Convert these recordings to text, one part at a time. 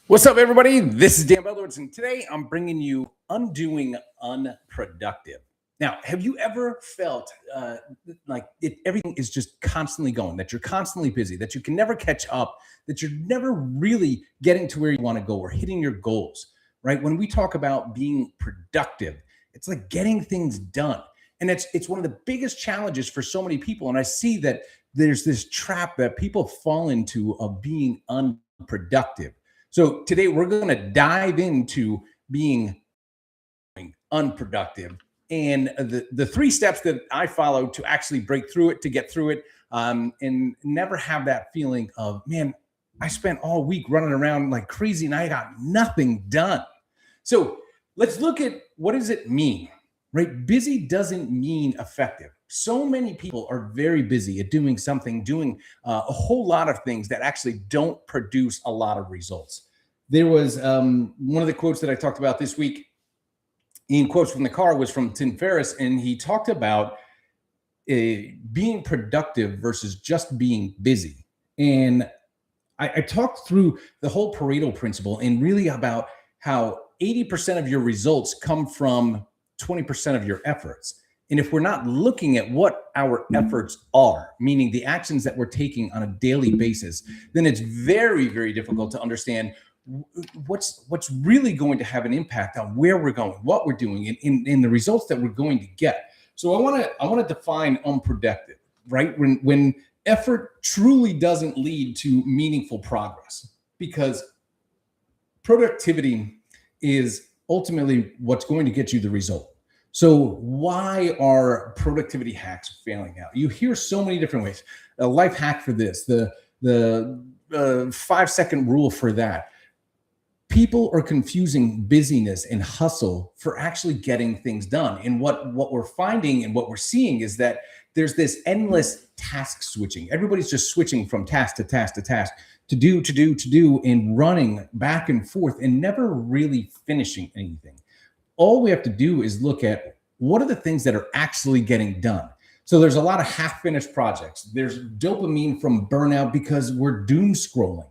What's up, everybody? This is Dan Beldowicz, and today I'm bringing you Undoing Unproductive. Now, have you ever felt everything is just constantly going, that you're constantly busy, that you can never catch up, that you're never really getting to where you want to go or hitting your goals, right? When we talk about being productive, it's like getting things done. And it's one of the biggest challenges for so many people. And I see that there's this trap that people fall into of being unproductive. So today we're going to dive into being unproductive and the three steps that I follow to actually break through it, to get through it, and never have that feeling of, man, I spent all week running around like crazy and I got nothing done. So let's look at, what does it mean, right? Busy doesn't mean effective. So many people are very busy at doing something, doing a whole lot of things that actually don't produce a lot of results. There was one of the quotes that I talked about this week in Quotes from the Car was from Tim Ferriss, and he talked about being productive versus just being busy. And I talked through the whole Pareto principle and really about how 80% of your results come from 20% of your efforts. And if we're not looking at what our efforts are, meaning the actions that we're taking on a daily basis, then it's very, very difficult to understand what's really going to have an impact on where we're going, what we're doing, and in the results that we're going to get. So I want to define unproductive, right? When effort truly doesn't lead to meaningful progress, because productivity is ultimately what's going to get you the result. So why are productivity hacks failing out? You hear so many different ways. A life hack for this, the 5-second rule for that. People are confusing busyness and hustle for actually getting things done. And what we're finding and what we're seeing is that there's this endless task switching. Everybody's just switching from task to task to task, to do, and running back and forth and never really finishing anything. All we have to do is look at what are the things that are actually getting done. So there's a lot of half-finished projects. There's dopamine from burnout because we're doom scrolling.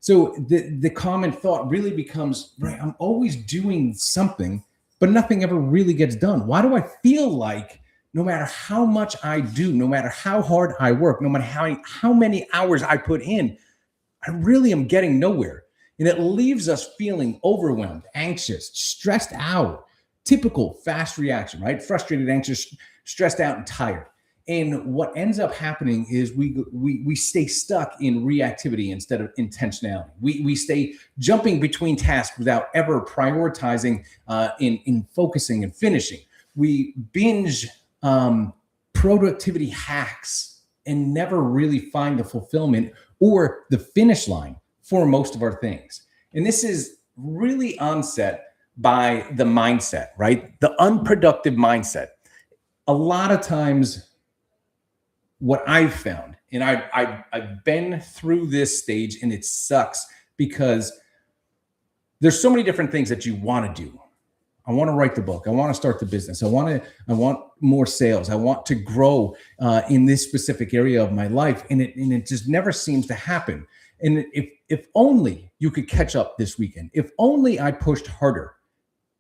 So the common thought really becomes, right, I'm always doing something, but nothing ever really gets done. Why do I feel like no matter how much I do, no matter how hard I work, no matter how many hours I put in, I really am getting nowhere? And it leaves us feeling overwhelmed, anxious, stressed out, typical fast reaction, right? Frustrated, anxious, stressed out, and tired. And what ends up happening is we stay stuck in reactivity instead of intentionality. We stay jumping between tasks without ever prioritizing in focusing and finishing. We binge productivity hacks and never really find the fulfillment or the finish line for most of our things. And this is really onset by the mindset, right? The unproductive mindset. A lot of times, what I've found, and I've been through this stage, and it sucks because there's so many different things that you want to do. I want to write the book. I want to start the business. I want more sales. I want to grow in this specific area of my life, and it just never seems to happen. And if only you could catch up this weekend, if only I pushed harder,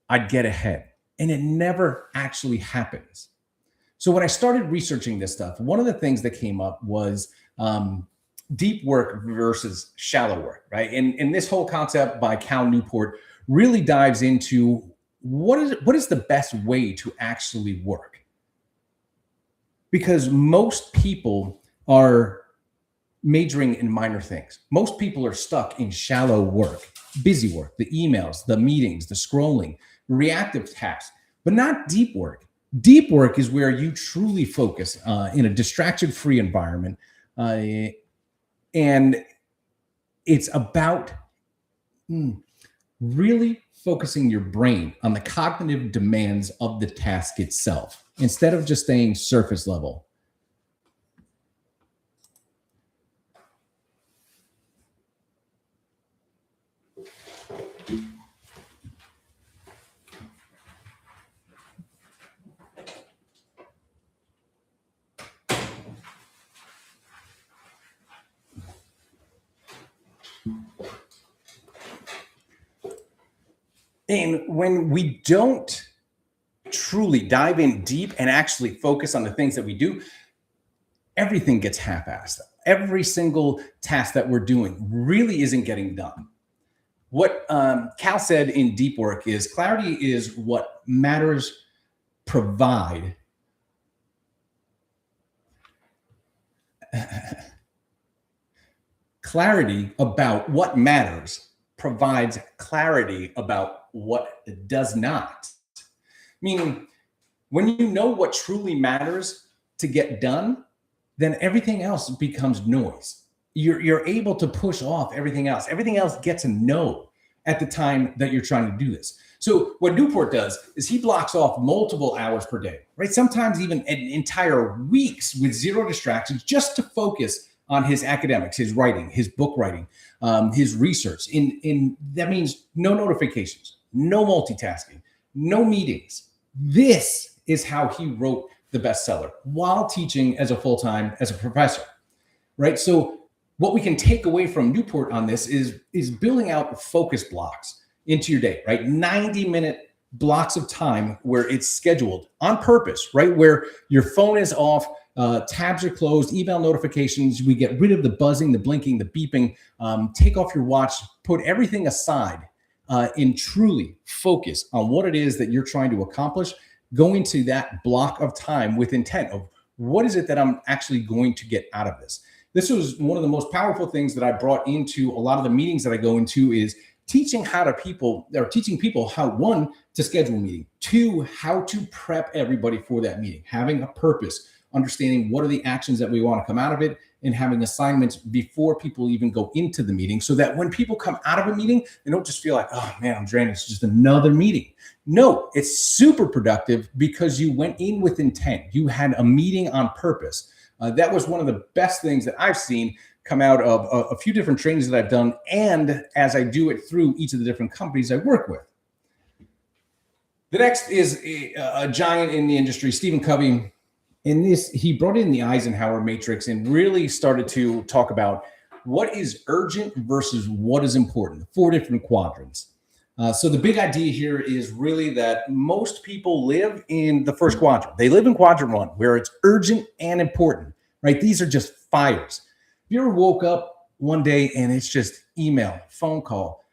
I'd get ahead. And it never actually happens. So when I started researching this stuff, one of the things that came up was deep work versus shallow work, right? And this whole concept by Cal Newport really dives into what is the best way to actually work. Because most people are majoring in minor things. Most people are stuck in shallow work, busy work, the emails, the meetings, the scrolling, reactive tasks, but not deep work. Deep work is where you truly focus in a distraction-free environment. And it's about really focusing your brain on the cognitive demands of the task itself, instead of just staying surface level. And when we don't truly dive in deep and actually focus on the things that we do, everything gets half-assed. Every single task that we're doing really isn't getting done. What Cal said in Deep Work is clarity is what matters provide. Clarity about what matters provides clarity about what does not. Meaning, when you know what truly matters to get done, then everything else becomes noise. You're able to push off everything else. Everything else gets a no at the time that you're trying to do this. So what Newport does is he blocks off multiple hours per day, right? Sometimes even entire weeks with zero distractions just to focus on his academics, his writing, his book writing, his research. That means no notifications, no multitasking, no meetings. This is how he wrote the bestseller while teaching as a full-time, as a professor, right? So what we can take away from Newport on this is building out focus blocks into your day, right? 90-minute blocks of time where it's scheduled on purpose, right? Where your phone is off, tabs are closed, email notifications, we get rid of the buzzing, the blinking, the beeping, take off your watch, put everything aside, and truly focus on what it is that you're trying to accomplish. Go into that block of time with intent of what is it that I'm actually going to get out of this. This was one of the most powerful things that I brought into a lot of the meetings that I go into is teaching people how, one, to schedule a meeting, two, how to prep everybody for that meeting, having a purpose, understanding what are the actions that we want to come out of it, and having assignments before people even go into the meeting so that when people come out of a meeting, they don't just feel like, oh man, I'm drained. It's just another meeting. No, it's super productive because you went in with intent. You had a meeting on purpose. That was one of the best things that I've seen come out of a few different trainings that I've done, and as I do it through each of the different companies I work with. The next is a giant in the industry, Stephen Covey. In this, he brought in the Eisenhower matrix and really started to talk about what is urgent versus what is important, 4 different quadrants. So the big idea here is really that most people live in the first quadrant. They live in quadrant 1, where it's urgent and important, right? These are just fires. If you ever woke up one day and it's just email, phone call,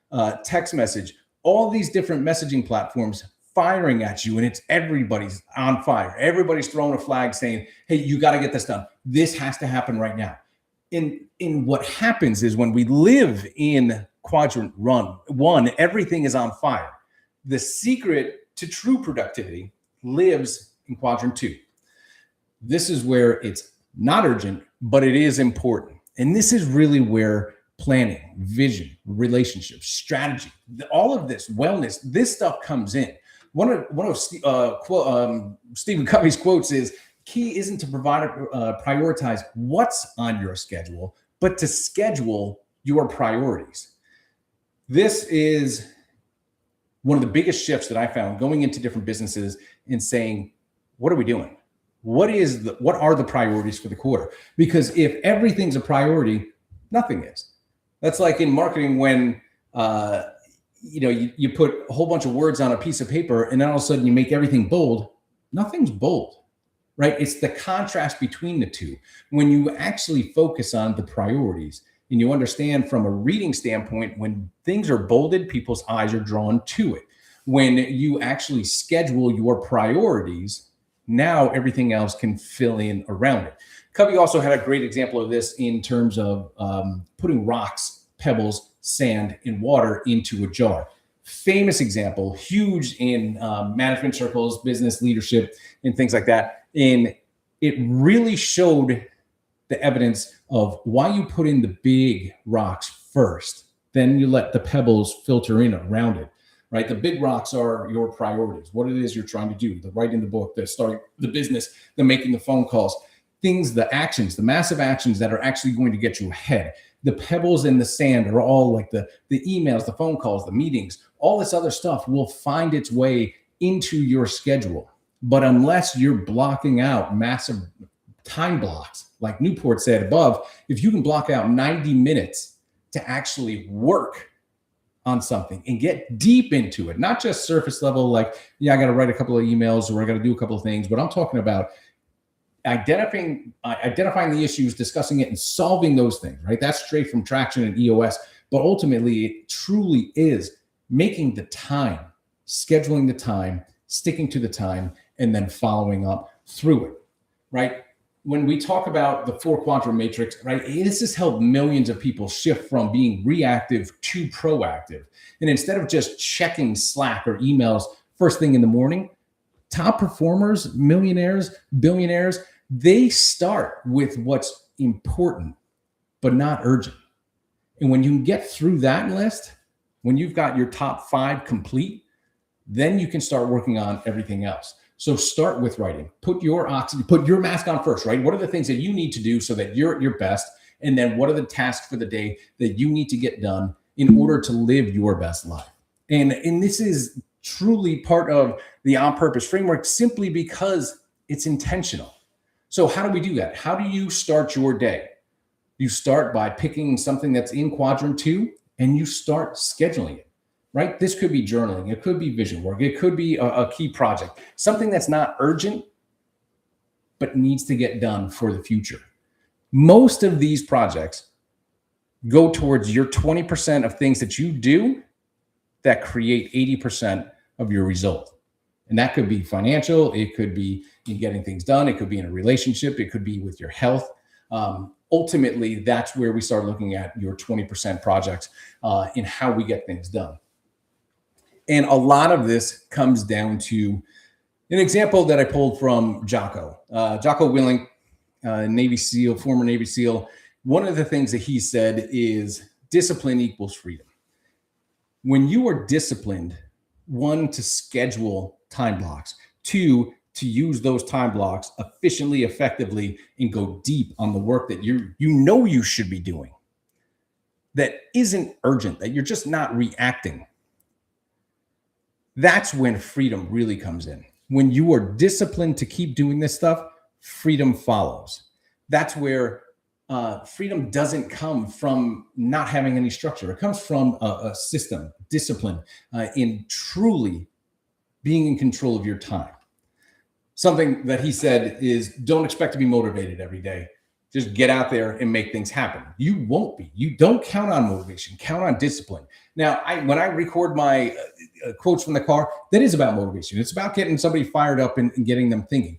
text message, all these different messaging platforms firing at you, and it's everybody's on fire. Everybody's throwing a flag saying, hey, you got to get this done. This has to happen right now. In what happens is when we live in quadrant 1, everything is on fire. The secret to true productivity lives in quadrant 2. This is where it's not urgent, but it is important. And this is really where planning, vision, relationships, strategy, all of this, wellness, this stuff comes in. One of Stephen Covey's quotes is, key isn't to prioritize what's on your schedule, but to schedule your priorities. This is one of the biggest shifts that I found going into different businesses and saying, what are we doing? What are the priorities for the quarter? Because if everything's a priority, nothing is. That's like in marketing when you put a whole bunch of words on a piece of paper and then all of a sudden you make everything bold. Nothing's bold, right? It's the contrast between the two. When you actually focus on the priorities and you understand from a reading standpoint, when things are bolded, people's eyes are drawn to it. When you actually schedule your priorities, now everything else can fill in around it. Covey also had a great example of this in terms of putting rocks, pebbles, sand, and water into a jar. Famous example, huge in management circles, business leadership, and things like that. And it really showed the evidence of why you put in the big rocks first, then you let the pebbles filter in around it. Right? The big rocks are your priorities, what it is you're trying to do, the writing the book, the starting the business, the making the phone calls, things, the actions, the massive actions that are actually going to get you ahead. The pebbles and the sand are all like the emails, the phone calls, the meetings, all this other stuff will find its way into your schedule. But unless you're blocking out massive time blocks, like Newport said above, if you can block out 90 minutes to actually work on something and get deep into it, not just surface level, like, yeah, I got to write a couple of emails or I got to do a couple of things, but I'm talking about identifying the issues, discussing it, and solving those things, right? That's straight from traction and EOS. But ultimately, it truly is making the time, scheduling the time, sticking to the time, and then following up through it, right? When we talk about the 4-quadrant matrix, right, this has helped millions of people shift from being reactive to proactive. And instead of just checking Slack or emails first thing in the morning, top performers, millionaires, billionaires, they start with what's important, but not urgent. And when you can get through that list, when you've got your top 5 complete, then you can start working on everything else. So start with writing. Put your mask on first, right? What are the things that you need to do so that you're at your best? And then what are the tasks for the day that you need to get done in order to live your best life? And this is truly part of the On Purpose framework simply because it's intentional. So how do we do that? How do you start your day? You start by picking something that's in quadrant 2 and you start scheduling it, right? This could be journaling. It could be vision work. It could be a key project, something that's not urgent, but needs to get done for the future. Most of these projects go towards your 20% of things that you do that create 80% of your result. And that could be financial. It could be in getting things done. It could be in a relationship. It could be with your health. Ultimately, that's where we start looking at your 20% projects in how we get things done. And a lot of this comes down to an example that I pulled from Jocko Willink, Navy SEAL, former Navy SEAL. One of the things that he said is discipline equals freedom. When you are disciplined, 1, to schedule time blocks, 2, to use those time blocks efficiently, effectively, and go deep on the work that you should be doing, that isn't urgent, that you're just not reacting. That's when freedom really comes in. When you are disciplined to keep doing this stuff, freedom follows. That's where freedom doesn't come from not having any structure. It comes from a system, discipline, in truly being in control of your time. Something that he said is, don't expect to be motivated every day. Just get out there and make things happen. You won't be. You don't count on motivation. Count on discipline. Now, when I record my quotes from the car, that is about motivation. It's about getting somebody fired up and getting them thinking.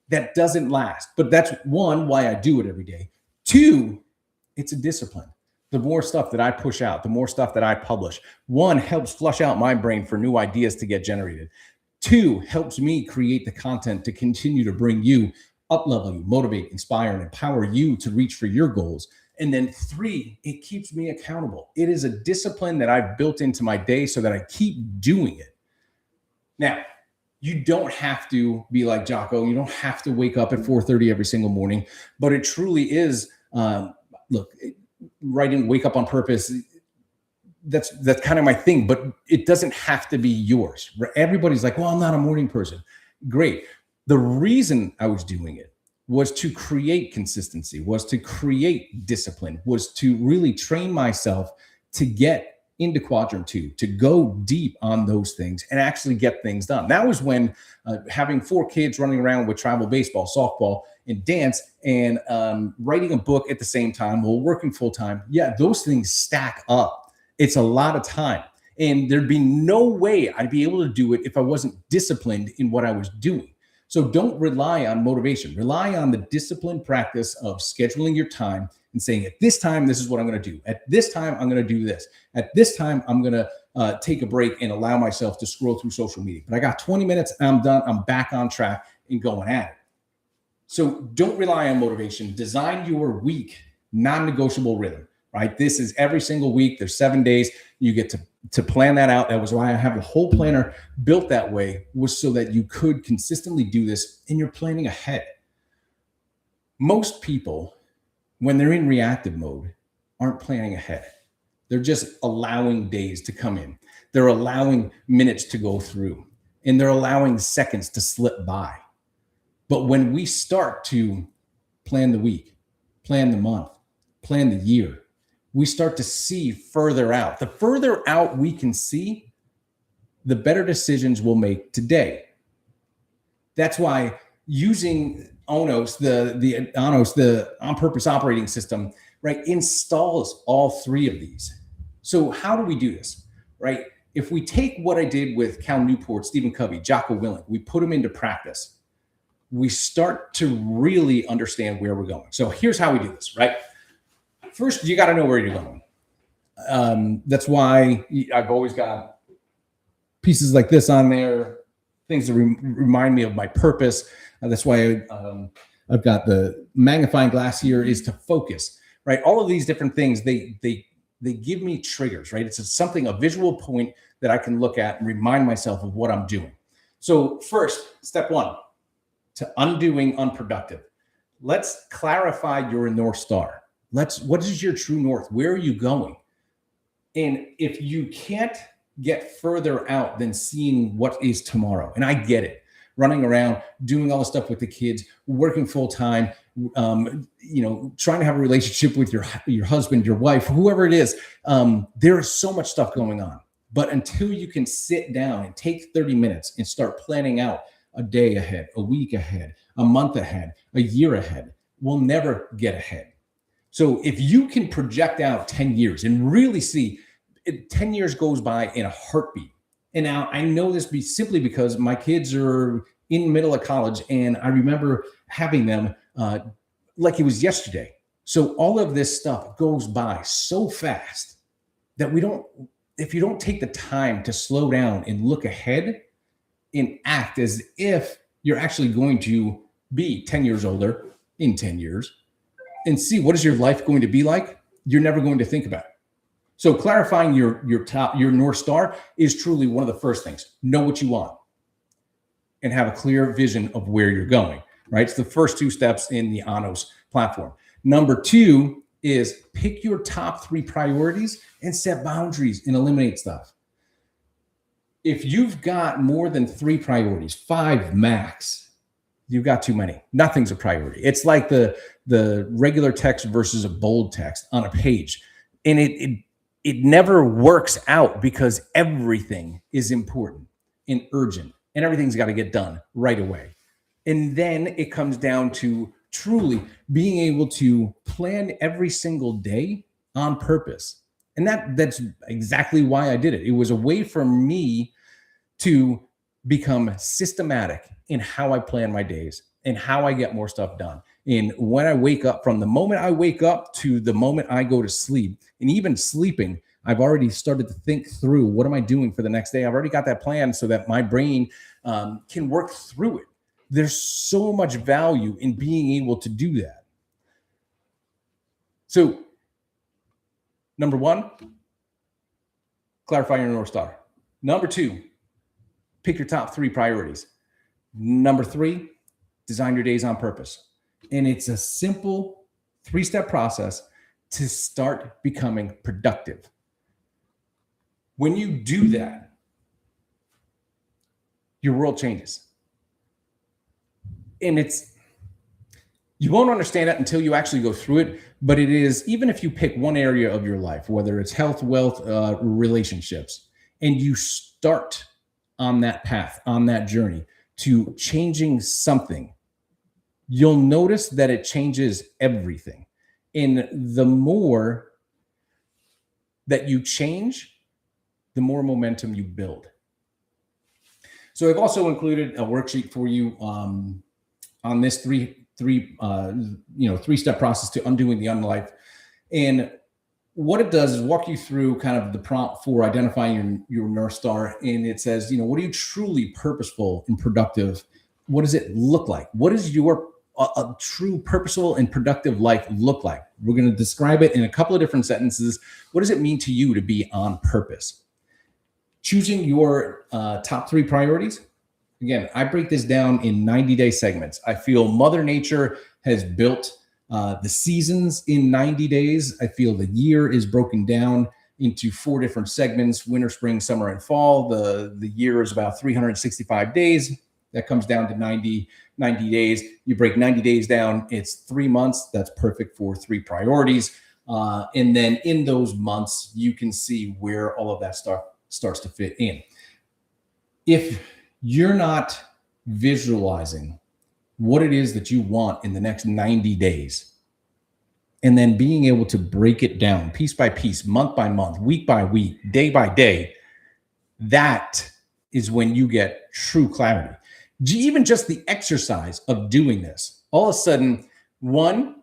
That doesn't last. But that's 1, why I do it every day. 2, it's a discipline. The more stuff that I push out, the more stuff that I publish, 1, helps flush out my brain for new ideas to get generated. 2, helps me create the content to continue to bring you, up-level you, motivate, inspire, and empower you to reach for your goals. And then 3, it keeps me accountable. It is a discipline that I've built into my day so that I keep doing it. Now, you don't have to be like Jocko. You don't have to wake up at 4:30 every single morning, but it truly is, writing Wake Up on Purpose, that's kind of my thing, but it doesn't have to be yours. Everybody's like, well, I'm not a morning person. Great. The reason I was doing it was to create consistency, was to create discipline, was to really train myself to get into quadrant 2, to go deep on those things and actually get things done. That was when having 4 kids running around with travel baseball, softball, and dance, and writing a book at the same time while working full time. Yeah, those things stack up. It's a lot of time. And there'd be no way I'd be able to do it if I wasn't disciplined in what I was doing. So don't rely on motivation. Rely on the disciplined practice of scheduling your time and saying, at this time, this is what I'm going to do. At this time, I'm going to do this. At this time, I'm going to take a break and allow myself to scroll through social media. But I got 20 minutes, I'm done. I'm back on track and going at it. So don't rely on motivation. Design your week, non-negotiable rhythm, right? This is every single week. There's 7 days. You get to plan that out. That was why I have the whole planner built that way, was so that you could consistently do this and you're planning ahead. Most people, when they're in reactive mode, aren't planning ahead. They're just allowing days to come in. They're allowing minutes to go through, and they're allowing seconds to slip by. But when we start to plan the week, plan the month, plan the year, we start to see further out. The further out we can see, the better decisions we'll make today. That's why using ONOS, the on purpose operating system, right, installs all three of these. So how do we do this, right? If we take what I did with Cal Newport, Stephen Covey, Jocko Willink, we put them into practice, we start to really understand where we're going. So here's how we do this, right? First, you got to know where you're going. That's why I've always got pieces like this on there, things that remind me of my purpose. That's why I've got the magnifying glass here, is to focus, right? All of these different things, they give me triggers, right? It's a visual point that I can look at and remind myself of what I'm doing. So first, step one, to undoing unproductive. Let's clarify your North Star. What is your true north? Where are you going? And if you can't get further out than seeing what is tomorrow, and I get it, running around, doing all the stuff with the kids, working full time, trying to have a relationship with your husband, your wife, whoever it is, there is so much stuff going on. But until you can sit down and take 30 minutes and start planning out a day ahead, a week ahead, a month ahead, a year ahead, we'll never get ahead. So if you can project out 10 years and really see 10 years goes by in a heartbeat. And now I know this simply because my kids are in the middle of college, and I remember having them like it was yesterday. So all of this stuff goes by so fast that if you don't take the time to slow down and look ahead and act as if you're actually going to be 10 years older in 10 years and see what is your life going to be like, you're never going to think about it. So clarifying your North Star is truly one of the first things. Know what you want and have a clear vision of where you're going, right? It's the first two steps in the ONOS platform. Number two is pick your top 3 priorities and set boundaries and eliminate stuff. If you've got more than 3 priorities, 5 max, you've got too many. Nothing's a priority. It's like the regular text versus a bold text on a page. And it never works out because everything is important and urgent and everything's got to get done right away. And then it comes down to truly being able to plan every single day on purpose. And that's exactly why I did it. It was a way for me to become systematic in how I plan my days and how I get more stuff done. And when I wake up, from the moment I wake up to the moment I go to sleep, and even sleeping, I've already started to think through, what am I doing for the next day? I've already got that plan so that my brain can work through it. There's so much value in being able to do that. So, number 1, clarify your North Star. Number 2, pick your top 3 priorities. Number 3, design your days on purpose. And it's a simple 3-step process to start becoming productive. When you do that, your world changes. And you won't understand it until you actually go through it, but it is, even if you pick one area of your life, whether it's health, wealth, relationships, and you start on that path, on that journey to changing something, you'll notice that it changes everything. And the more that you change, the more momentum you build. So I've also included a worksheet for you on this three-step process to undoing the UnLife. And what it does is walk you through kind of the prompt for identifying your North Star. And it says, what are you truly purposeful and productive? What does it look like? What does your a true purposeful and productive life look like? We're going to describe it in a couple of different sentences. What does it mean to you to be on purpose? Choosing your top 3 priorities. Again, I break this down in 90-day segments. I feel Mother Nature has built the seasons in 90 days. I feel the year is broken down into 4 different segments: winter, spring, summer, and fall. The year is about 365 days. That comes down to 90 days. You break 90 days down, it's 3 months. That's perfect for 3 priorities. And then in those months, you can see where all of that starts to fit in. If you're not visualizing what it is that you want in the next 90 days, and then being able to break it down piece by piece, month by month, week by week, day by day, that is when you get true clarity. Even just the exercise of doing this, all of a sudden, one,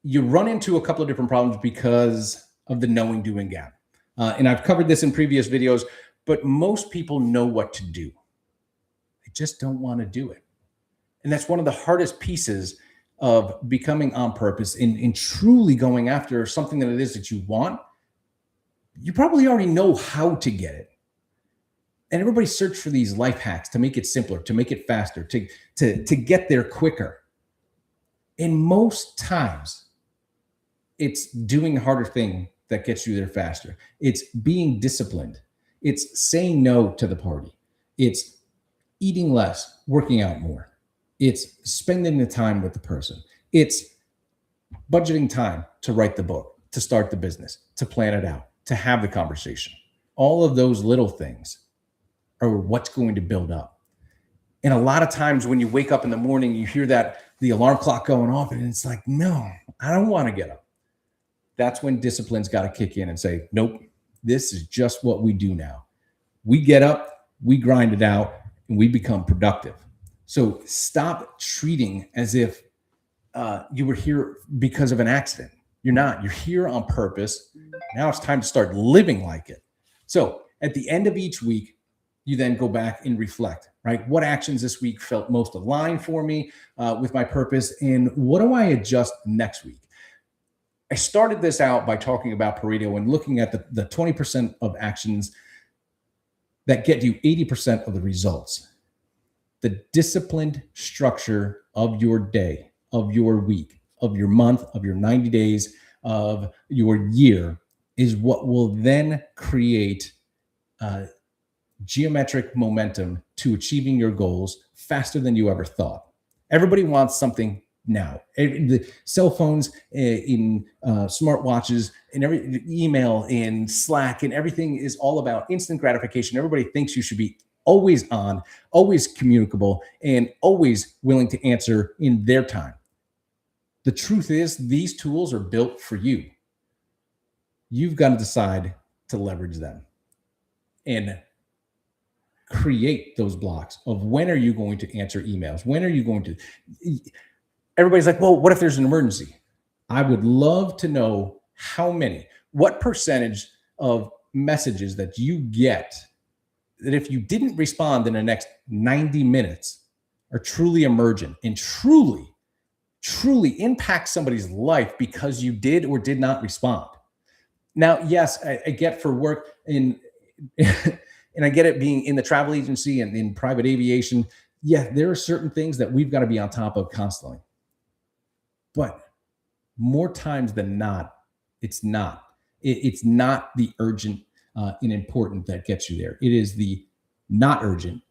you run into a couple of different problems because of the knowing, doing gap. And I've covered this in previous videos, but most people know what to do. They just don't want to do it. And that's one of the hardest pieces of becoming on purpose and truly going after something that it is that you want. You probably already know how to get it. And everybody search for these life hacks to make it simpler, to make it faster, to get there quicker. And most times, it's doing the harder thing that gets you there faster. It's being disciplined. It's saying no to the party. It's eating less, working out more. It's spending the time with the person. It's budgeting time to write the book, to start the business, to plan it out, to have the conversation. All of those little things are what's going to build up. And a lot of times when you wake up in the morning, you hear that the alarm clock going off and it's like, no, I don't want to get up. That's when discipline's got to kick in and say, nope, this is just what we do now. We get up, we grind it out, and we become productive. So stop treating as if you were here because of an accident. You're not. You're here on purpose. Now it's time to start living like it. So at the end of each week, you then go back and reflect, right? What actions this week felt most aligned for me with my purpose, and what do I adjust next week? I started this out by talking about Pareto and looking at the 20% of actions that get you 80% of the results. The disciplined structure of your day, of your week, of your month, of your 90 days, of your year is what will then create geometric momentum to achieving your goals faster than you ever thought. Everybody wants something now. The cell phones, in smartwatches, and every email, in Slack, and everything is all about instant gratification. Everybody thinks you should be always on, always communicable, and always willing to answer in their time. The truth is, these tools are built for you. You've got to decide to leverage them and create those blocks of when are you going to answer emails? When are you going to... Everybody's like, well, what if there's an emergency? I would love to know what percentage of messages that you get that if you didn't respond in the next 90 minutes are truly emergent and truly impact somebody's life because you did or did not respond. Now, yes, I get for work and I get it being in the travel agency and in private aviation. Yeah, there are certain things that we've got to be on top of constantly. But more times than not, it's not. It's not the urgent and important that gets you there. It is the not urgent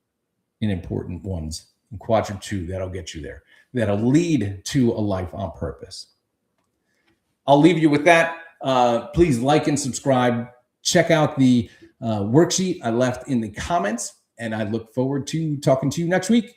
and important ones in quadrant 2 that'll get you there, that'll lead to a life on purpose. I'll leave you with that. Please like and subscribe. Check out the worksheet I left in the comments, and I look forward to talking to you next week.